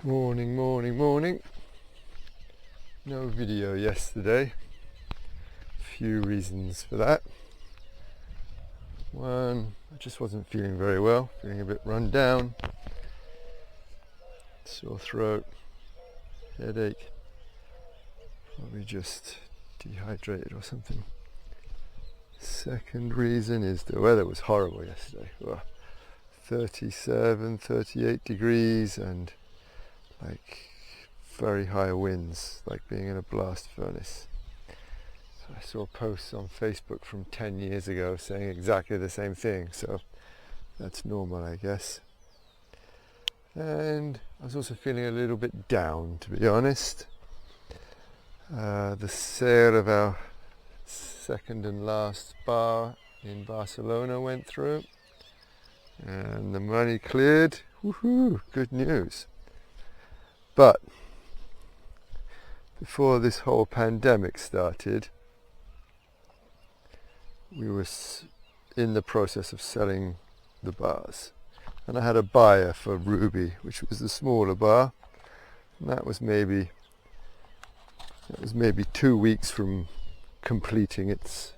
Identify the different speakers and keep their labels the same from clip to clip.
Speaker 1: Morning, morning, morning. No video yesterday. Few reasons for that. One, I just wasn't feeling very well, feeling a bit run down, sore throat, headache, probably just dehydrated or something. Second reason is the weather was horrible yesterday. 37, 38 degrees and like very high winds, like being in a blast furnace. So I saw posts on Facebook from 10 years ago saying exactly the same thing, so that's normal, I guess. And I was also feeling a little bit down, to be honest. The sale of our second and last bar in Barcelona went through and the money cleared. Woohoo, good news. But before this whole pandemic started, we were in the process of selling the bars. And I had a buyer for Ruby, which was the smaller bar. And that was maybe 2 weeks from completing its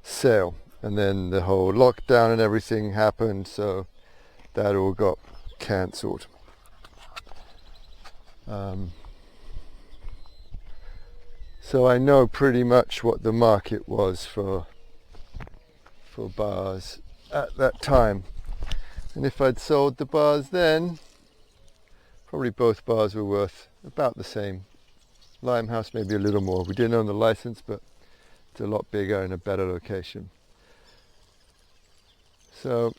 Speaker 1: sale. And then the whole lockdown and everything happened, so that all got cancelled. So I know pretty much what the market was for bars at that time. And if I'd sold the bars then, probably both bars were worth about the same. Limehouse maybe a little more. We didn't own the license, but it's a lot bigger and a better location. So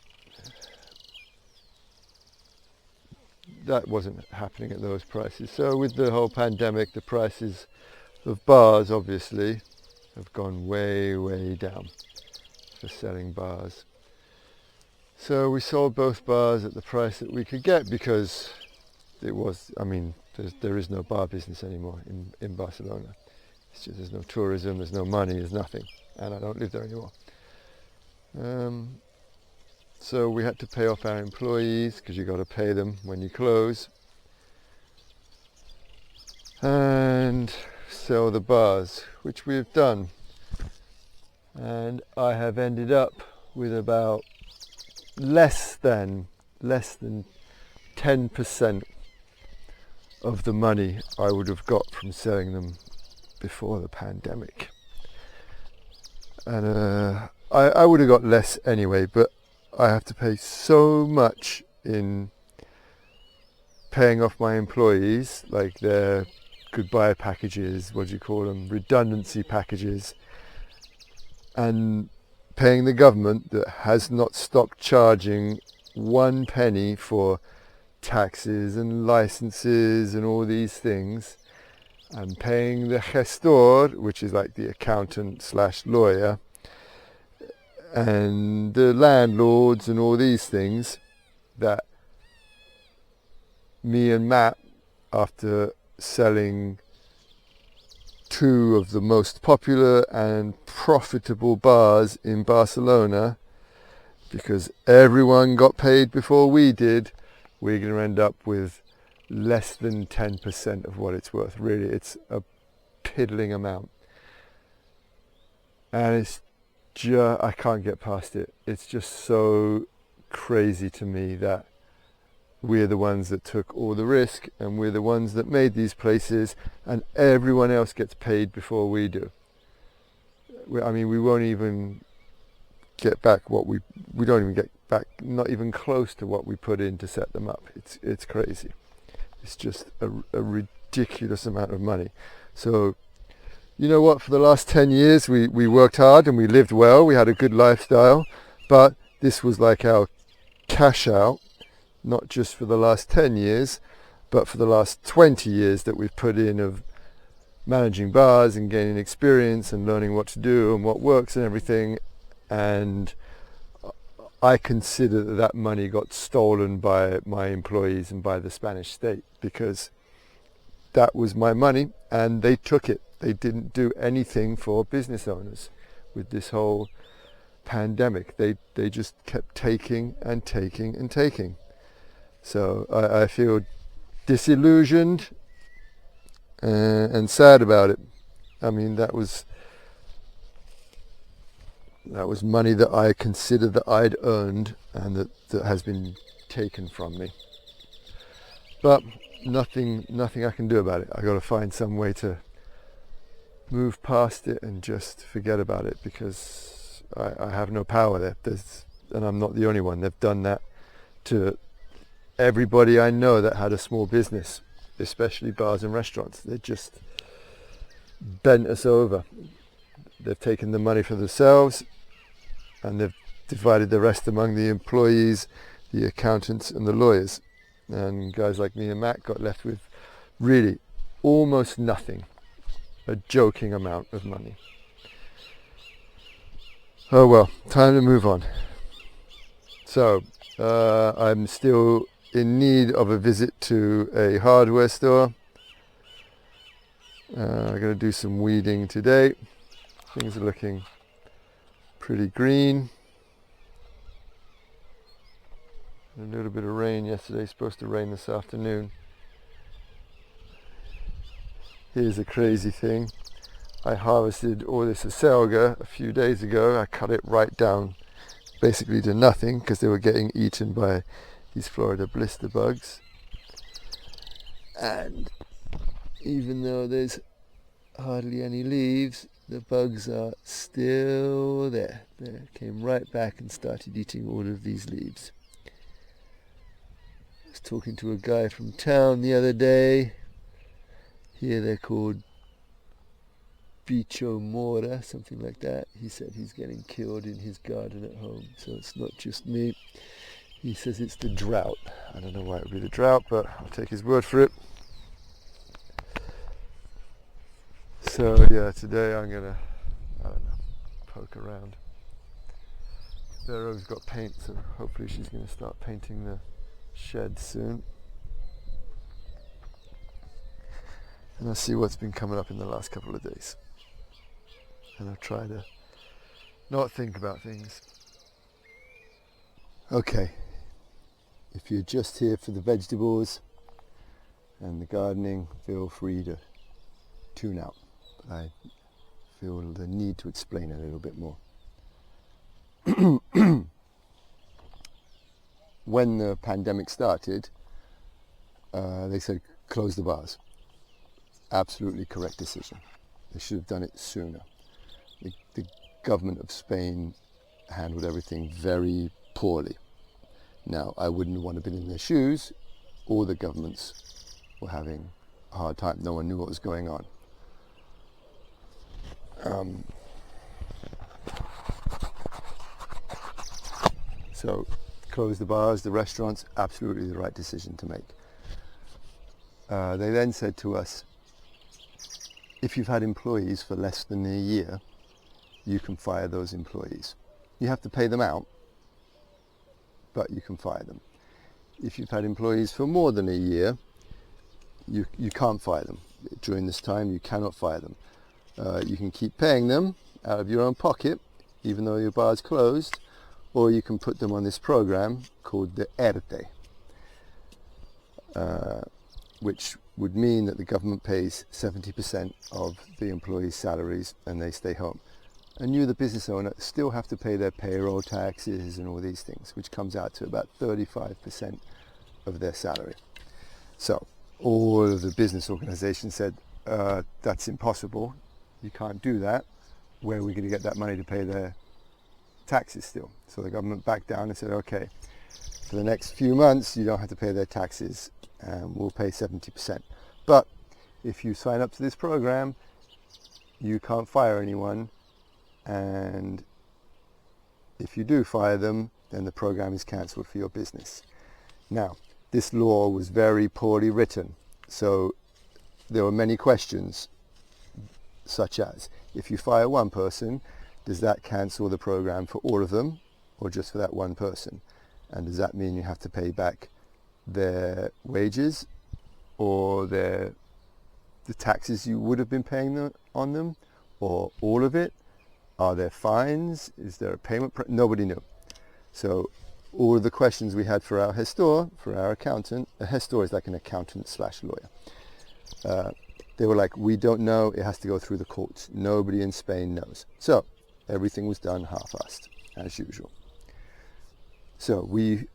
Speaker 1: that wasn't happening at those prices. So with the whole pandemic, the prices of bars obviously have gone way, way down for selling bars. So we sold both bars at the price that we could get because it was, there is no bar business anymore in Barcelona. It's just, there's no tourism, there's no money, there's nothing. And I don't live there anymore. So we had to pay off our employees because you got to pay them when you close. And sell the bars, which we've done. And I have ended up with about less than 10% of the money I would have got from selling them before the pandemic. And I would have got less anyway, but I have to pay so much in paying off my employees, like their goodbye packages, redundancy packages, and paying the government that has not stopped charging 1 penny for taxes and licenses and all these things, and paying the gestor, which is like the accountant / lawyer, and the landlords and all these things, that me and Matt, after selling 2 of the most popular and profitable bars in Barcelona, because everyone got paid before we did, we're going to end up with less than 10% of what it's worth. Really, it's a piddling amount. And it's I can't get past it. It's just so crazy to me that we're the ones that took all the risk and we're the ones that made these places, and everyone else gets paid before we do. We won't even get back we don't even get back, not even close to what we put in to set them up. It's crazy. It's just a ridiculous amount of money. So you know what, for the last 10 years we worked hard and we lived well, we had a good lifestyle, but this was like our cash out, not just for the last 10 years, but for the last 20 years that we've put in of managing bars and gaining experience and learning what to do and what works and everything. And I consider that money got stolen by my employees and by the Spanish state, because that was my money and they took it. They didn't do anything for business owners with this whole pandemic. They just kept taking and taking and taking. So I feel disillusioned and sad about it. I mean, that was money that I considered that I'd earned and that has been taken from me. But nothing I can do about it. I got to find some way to move past it and just forget about it, because I have no power there. And I'm not the only one. They've done that to everybody I know that had a small business, especially bars and restaurants. They just bent us over. They've taken the money for themselves and they've divided the rest among the employees, the accountants and the lawyers. And guys like me and Matt got left with really almost nothing, a joking amount of money. Oh well, time to move on. So, I'm still in need of a visit to a hardware store. I'm going to do some weeding today. Things are looking pretty green. A little bit of rain yesterday, supposed to rain this afternoon. Here's a crazy thing. I harvested all this acelga a few days ago. I cut it right down basically to nothing because they were getting eaten by these Florida blister bugs. And even though there's hardly any leaves, the bugs are still there. They came right back and started eating all of these leaves. I was talking to a guy from town the other day. Here they're called bicho mora, something like that. He said he's getting killed in his garden at home, so it's not just me. He says it's the drought. I don't know why it would be the drought, but I'll take his word for it. So yeah, today I'm gonna, I don't know, poke around. Vero's got paint, so hopefully she's gonna start painting the shed soon. And I'll see what's been coming up in the last couple of days. And I'll try to not think about things. Okay, if you're just here for the vegetables and the gardening, feel free to tune out. But I feel the need to explain a little bit more. When the pandemic started, they said close the bars. Absolutely correct decision. They should have done it sooner. The government of Spain handled everything very poorly. Now, I wouldn't want to be in their shoes. All the governments were having a hard time. No one knew what was going on. So, close the bars, the restaurants, absolutely the right decision to make. They then said to us, if you've had employees for less than a year, you can fire those employees. You have to pay them out, but you can fire them. If you've had employees for more than a year, you can't fire them. During this time, you cannot fire them. You can keep paying them out of your own pocket, even though your bar is closed, or you can put them on this program called the ERTE, which would mean that the government pays 70% of the employees' salaries and they stay home. And you, the business owner, still have to pay their payroll taxes and all these things, which comes out to about 35% of their salary. So all of the business organizations said, that's impossible. You can't do that. Where are we going to get that money to pay their taxes still? So the government backed down and said, okay, for the next few months, you don't have to pay their taxes and we'll pay 70%. But if you sign up to this program, you can't fire anyone. And if you do fire them, then the program is cancelled for your business. Now, this law was very poorly written, so there were many questions, such as, if you fire one person, does that cancel the program for all of them, or just for that one person? And does that mean you have to pay back their wages, or the taxes you would have been paying on them, or all of it? Are there fines? Is there a payment? Nobody knew. So all of the questions we had for our gestor, for our accountant. A gestor is like an accountant slash lawyer. They were like, we don't know, it has to go through the courts. Nobody in Spain knows. So everything was done half-assed, as usual. So we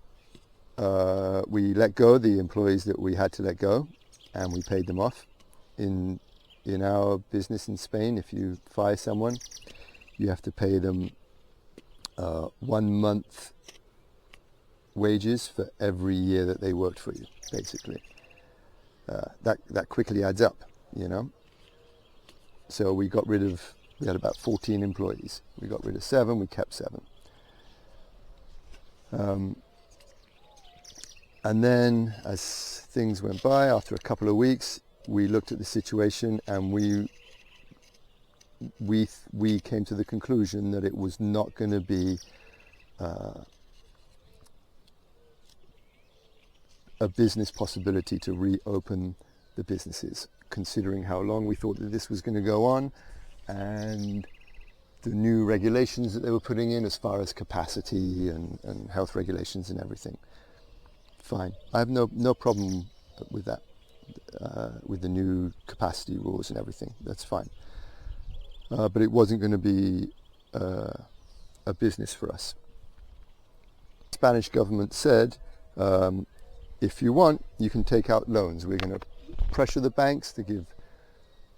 Speaker 1: let go the employees that we had to let go, and we paid them off. In our business in Spain, if you fire someone, you have to pay them 1 month wages for every year that they worked for you, basically. That quickly adds up, you know. So we had about 14 employees. We got rid of 7, we kept 7. And then as things went by, after a couple of weeks, we looked at the situation, and we came to the conclusion that it was not going to be a business possibility to reopen the businesses, considering how long we thought that this was going to go on, and the new regulations that they were putting in as far as capacity and health regulations and everything. Fine. I have no problem with that, with the new capacity rules and everything. That's fine. But it wasn't going to be a business for us. The Spanish government said, if you want, you can take out loans. We're going to pressure the banks to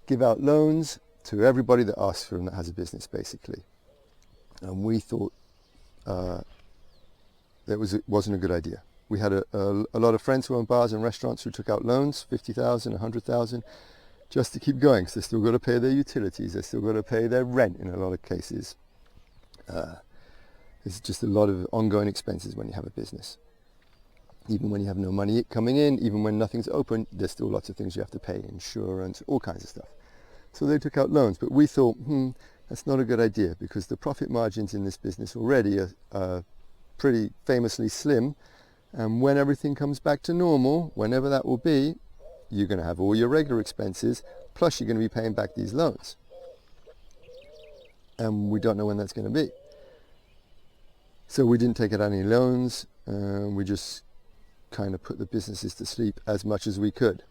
Speaker 1: give out loans to everybody that asks for them that has a business, basically. And we thought that it wasn't a good idea. We had a lot of friends who own bars and restaurants who took out loans, 50,000, 100,000, just to keep going, because they've still got to pay their utilities, they've still got to pay their rent in a lot of cases. There's just a lot of ongoing expenses when you have a business. Even when you have no money coming in, even when nothing's open, there's still lots of things you have to pay, insurance, all kinds of stuff. So they took out loans, but we thought, that's not a good idea, because the profit margins in this business already are pretty famously slim, and when everything comes back to normal, whenever that will be, you're going to have all your regular expenses, plus you're going to be paying back these loans. And we don't know when that's going to be. So we didn't take out any loans, we just kind of put the businesses to sleep as much as we could.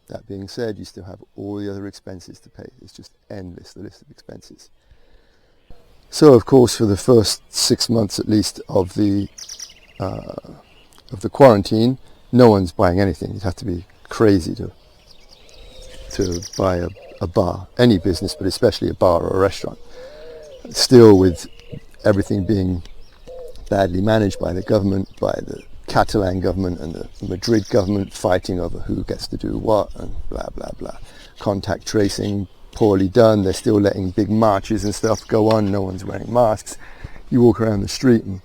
Speaker 1: That being said, you still have all the other expenses to pay. It's just endless, the list of expenses. So of course, for the first 6 months at least of the quarantine, no one's buying anything. You'd have to be crazy to buy a bar, any business, but especially a bar or a restaurant. Still, with everything being badly managed by the government, by the Catalan government and the Madrid government fighting over who gets to do what and blah blah blah. Contact tracing poorly done. They're still letting big marches and stuff go on. No one's wearing masks. You walk around the street and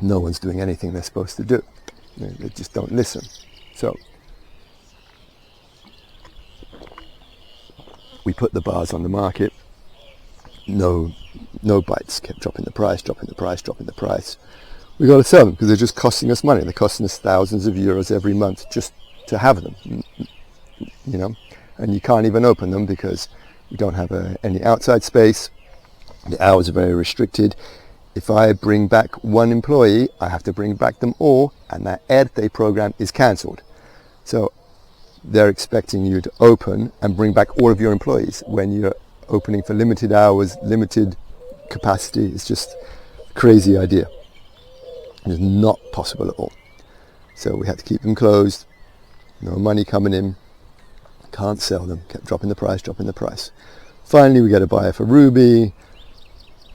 Speaker 1: no one's doing anything they're supposed to do. They just don't listen. So we put the bars on the market. No bites. Kept dropping the price. We got to sell them because they're just costing us money. They're costing us thousands of euros every month just to have them, you know. And you can't even open them because we don't have any outside space. The hours are very restricted. If I bring back one employee, I have to bring back them all, and that ERTE program is cancelled. So they're expecting you to open and bring back all of your employees when you're opening for limited hours, limited capacity. It's just a crazy idea. It's not possible at all. So we had to keep them closed. No money coming in. Can't sell them. Kept dropping the price. Finally, we get a buyer for Ruby.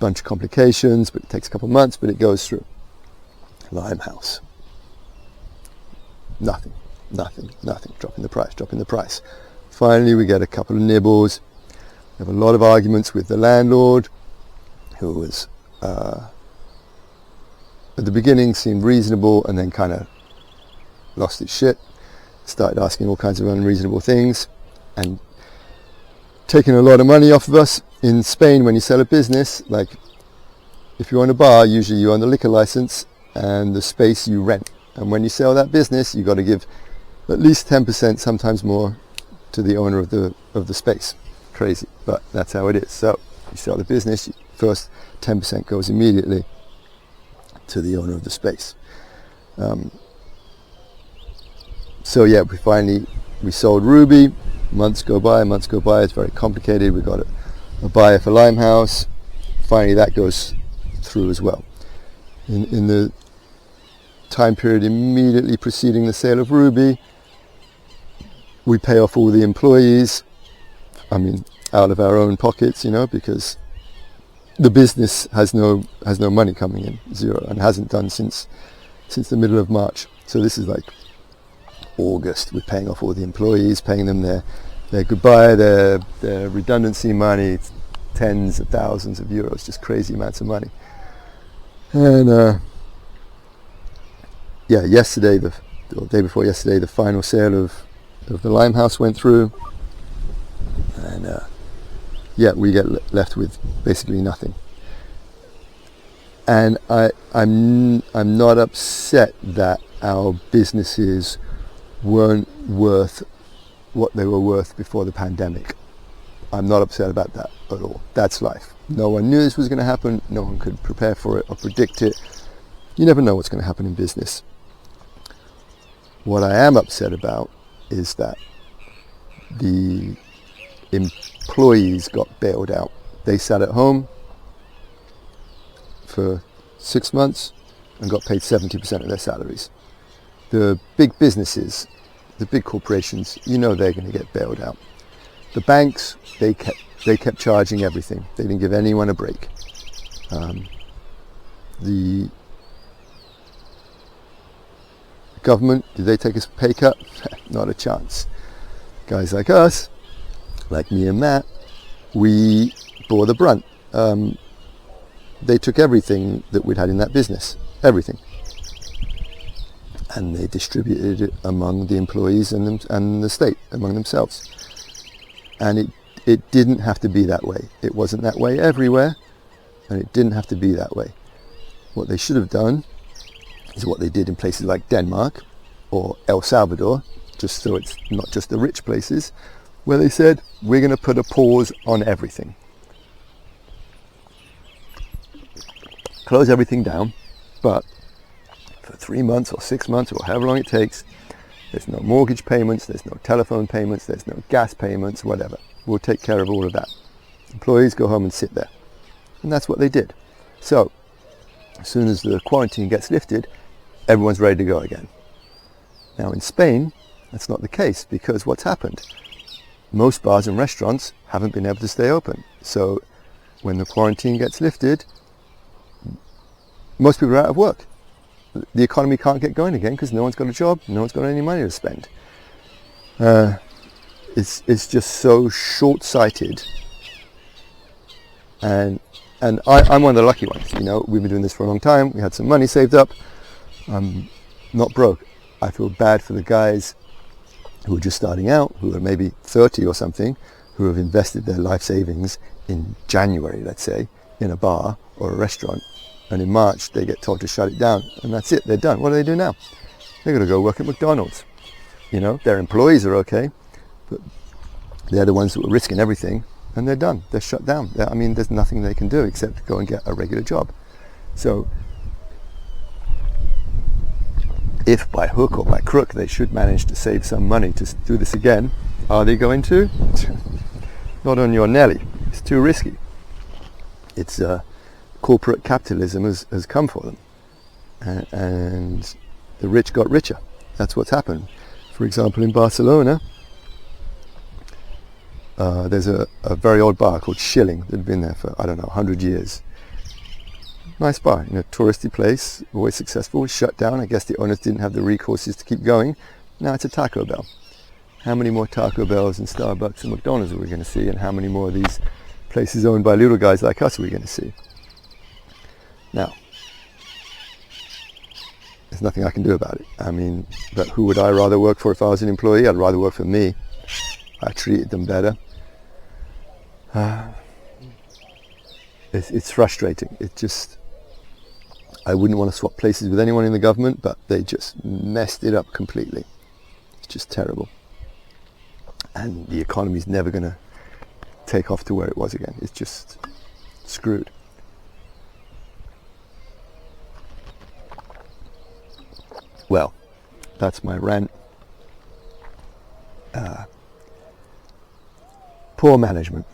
Speaker 1: Bunch of complications, but it takes a couple of months, but it goes through. Limehouse. Nothing. Dropping the price. Finally, we get a couple of nibbles. We have a lot of arguments with the landlord, who was at the beginning seemed reasonable and then kind of lost its shit, started asking all kinds of unreasonable things and taking a lot of money off of us. In Spain, when you sell a business, like if you own a bar, usually you own the liquor license and the space you rent, and when you sell that business, you got to give at least 10%, sometimes more, to the owner of the space. Crazy, but that's how it is. So you sell the business, first 10% goes immediately to the owner of the space. So yeah, we sold Ruby. Months go by, it's very complicated. We got a buyer for Limehouse. Finally that goes through as well. In the time period immediately preceding the sale of Ruby, we pay off all the employees, out of our own pockets, because the business has no money coming in, zero, and hasn't done since the middle of March. So this is like August. We're paying off all the employees, paying them their goodbye, their redundancy money, tens of thousands of euros, just crazy amounts of money. And yesterday, the day before yesterday, the final sale of the Limehouse went through, and we get left with basically nothing. And I'm not upset that our businesses weren't worth what they were worth before the pandemic. I'm not upset about that at all. That's life. No one knew this was going to happen. No one could prepare for it or predict it. You never know what's going to happen in business. What I am upset about is that the employees got bailed out. They sat at home for 6 months and got paid 70% of their salaries. The big businesses, the big corporations, they're going to get bailed out. The banks, they kept charging everything. They didn't give anyone a break. The government, did they take a pay cut? Not a chance. Guys like us, like me and Matt, we bore the brunt. They took everything that we'd had in that business, everything, and they distributed it among the employees and the state, among themselves. And it didn't have to be that way. It wasn't that way everywhere, and it didn't have to be that way. What they should have done is what they did in places like Denmark or El Salvador, just so it's not just the rich places, where they said, we're going to put a pause on everything. Close everything down, but for 3 months or 6 months or however long it takes, there's no mortgage payments, there's no telephone payments, there's no gas payments, whatever. We'll take care of all of that. Employees go home and sit there. And that's what they did. So, as soon as the quarantine gets lifted, everyone's ready to go again. Now in Spain, that's not the case, because what's happened? Most bars and restaurants haven't been able to stay open. So when the quarantine gets lifted, most people are out of work. The economy can't get going again because no one's got a job, no one's got any money to spend. It's just so short-sighted. And I'm one of the lucky ones. We've been doing this for a long time. We had some money saved up. I'm not broke. I feel bad for the guys who are just starting out, who are maybe 30 or something, who have invested their life savings in January, let's say, in a bar or a restaurant. And in March, they get told to shut it down. And that's it. They're done. What do they do now? They're going to go work at McDonald's. Their employees are okay, but they're the ones that were risking everything. And they're done. They're shut down. There's nothing they can do except go and get a regular job. So, if by hook or by crook they should manage to save some money to do this again, are they going to? Not on your Nelly. It's too risky. It's corporate capitalism has come for them. And the rich got richer. That's what's happened. For example, in Barcelona, there's a very old bar called Schilling that had been there for, 100 years. Nice bar in a touristy place, always successful, shut down. I guess the owners didn't have the recourses to keep going. Now it's a Taco Bell. How many more Taco Bells and Starbucks and McDonald's are we going to see? And how many more of these places owned by little guys like us are we going to see? Now, there's nothing I can do about it. But who would I rather work for if I was an employee? I'd rather work for me. I treated them better. It's frustrating. I wouldn't want to swap places with anyone in the government, but they just messed it up completely. It's just terrible. And the economy's never going to take off to where it was again. It's just screwed. Well, that's my rant. Poor management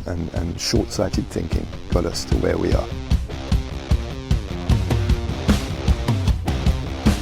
Speaker 1: and short-sighted thinking got us to where we are.